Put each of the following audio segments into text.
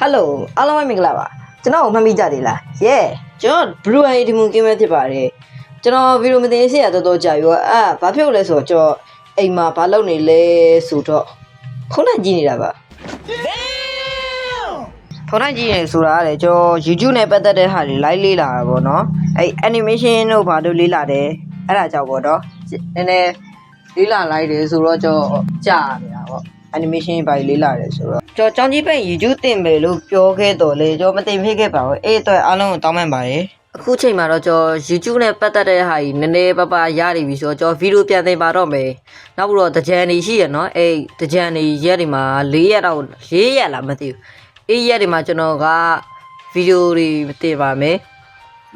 Hello အားလုံးပဲမင်္ဂလာပါကျွန်တော်မှတ်မိကြသေးလား Yeah ကျွန်တော် Blue Eye ဒီမူကင်းမဲ့ဖြစ်ပါတယ်ကျွန်တော်ဗီဒီယိုမတင်စေရတော်ကြာပြီဘာဖြစ်လို့လဲဆိုတော့ကျွန်တော်အိမ်မှာဘာလုပ်နေလဲဆိုတော့ဖုန်းနဲ့ကြည့်နေတာပါဖုန်းနဲ့ကြည့်နေဆိုတာကလေကျွန်တော် YouTube နဲ့ပတ်သက်တဲ့ဟာတွေ live လေးလာတာပေါ့နော်အဲ့ animation တို့ဘာတို့လေးလာတယ်အဲ့ဒါကြောင့်ပေါ့နော်နည်းနည်းလေးလာလိုက်တယ်ဆိုတော့ကျွန်တော်ကြာနေတာပေါ့animation ဘာလေးလာတယ်ဆိုတော့ကျွန်တော်ကြောင်ကြီးပိတ် YouTube တင်မယ်လို့ပြောခဲ့တော့လေကျွန်တော်မတင်ဖြစ်ခဲ့ပါဘူးအဲ့အတွက်အားလုံးကိုတောင်းပန်ပါတယ်အခုချိန်မှာတော့ကျွန်တော် YouTube နဲ့ပတ်သက်တဲ့ဟာကြီးနည်းနည်းပါးပါးရနေပြီဆိုတော့ကျွန်တော်ဗီဒီယိုပြန်တင်ပါတော့မယ်နောက်ပြီးတော့တကြံနေရှိရနော်အဲ့တကြံနေရက်တွေမှာ4ရက်တော့4ရက်လားမသိဘူးအဲ့ရက်တွေမှာကျွန်တော်ကဗီဒီယိုတွေတင်ပါမယ်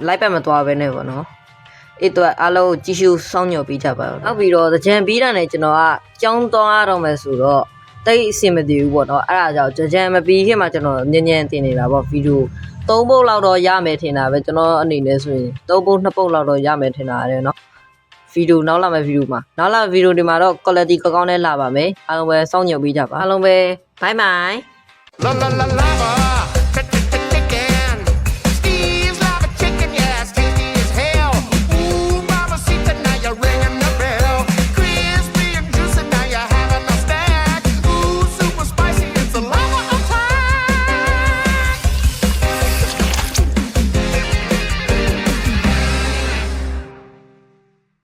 live ပတ်မသွားဘဲနဲ့ပေါ့နော်အဲ့အတွက်အားလုံးကြည့်ရှုစောင့်မျှော်ပေးကြပါဦးနောက်ပြီးတော့တကြံပြီးတာနဲ့ကျွန်တော်ကကြောင်းသွားရတော့မယ်ဆိုတော့တိတ်အဆင်မပြေဘူးပေါ့နော်အဲ့ဒါကြောင့်ကြံမပြီးခင်မှာကျွန်တော်ညဉ့်ညံ့တင်နေတာပေါ့ဗီဒီယို3ပုတ်လောက်တော့ရမယ်ထင်တာပဲကျွန်တော်အနေနဲ့ဆိုရင်3ပုတ်2ပုတ်လောက်တော့ရမယ်ထင်တာရတယ်နော်ဗီဒီယိုနောက်လာမယ့်ဗီဒီယိုမှာနောက်လာဗီဒီယိုဒီမှာတော့ quality ကောင်းကောင်းနဲ့လာပါမယ်အားလုံးပဲစောင့်မျှော်ပေးကြပါအားလုံးပဲ bye bye